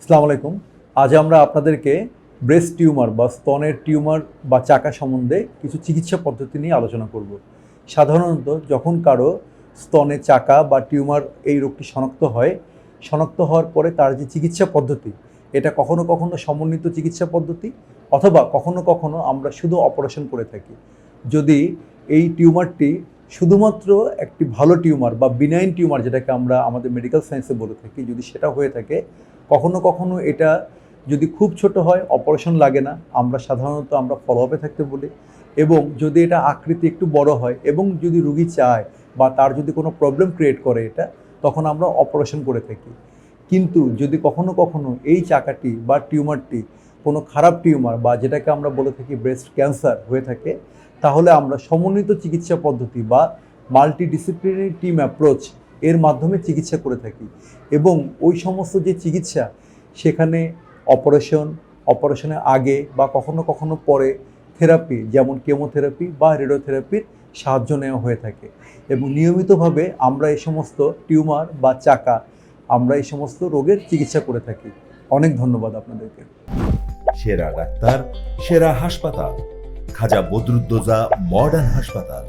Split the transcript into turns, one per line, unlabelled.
আসসালামু আলাইকুম। আজ আমরা আপনাদেরকে ব্রেস্ট টিউমার বা স্তনের টিউমার বা চাকা সম্বন্ধে কিছু চিকিৎসা পদ্ধতি নিয়ে আলোচনা করব। সাধারণত যখন কারো স্তনে চাকা বা টিউমার এই রোগটি শনাক্ত হওয়ার পরে তার যে চিকিৎসা পদ্ধতি, এটা কখনো কখনো সমন্বিত চিকিৎসা পদ্ধতি অথবা কখনো কখনো আমরা শুধু অপারেশন করে থাকি। যদি এই টিউমারটি শুধুমাত্র একটি ভালো টিউমার বা বিনাইন টিউমার, যেটাকে আমরা আমাদের মেডিকেল সায়েন্সে বলে থাকি, যদি সেটা হয়ে থাকে, কখনো কখনো এটা যদি খুব ছোট হয় অপারেশন লাগে না, আমরা ফলো আপে থাকতে বলি। এবং যদি এটা আকৃতি একটু বড় হয় এবং যদি রুগী চায় বা তার যদি কোনো প্রবলেম ক্রিয়েট করে এটা, তখন আমরা অপারেশন করে থাকি। কিন্তু যদি কখনো কখনো এই চাকাটি বা টিউমারটি কোনো খারাপ টিউমার বা যেটাকে আমরা বলে থাকি ব্রেস্ট ক্যান্সার হয়ে থাকে, তাহলে আমরা সমন্বিত চিকিৎসা পদ্ধতি বা মাল্টিডিসিপ্লিনারি টিম অ্যাপ্রোচ এর মাধ্যমে চিকিৎসা করে থাকি। এবং ওই সমস্ত যে চিকিৎসা, সেখানে অপারেশনের আগে বা কখনো কখনো পরে থেরাপি, যেমন কেমোথেরাপি বা রেডিওথেরাপির সাহায্য নেওয়া হয়ে থাকে। এবং নিয়মিতভাবে আমরা এই সমস্ত টিউমার বা চাকা, আমরা এই সমস্ত রোগের চিকিৎসা করে থাকি। অনেক ধন্যবাদ আপনাদেরকে।
সেরা ডাক্তার, সেরা হাসপাতাল, খাজা বদরুদ্দোজা মডার্ন হাসপাতাল।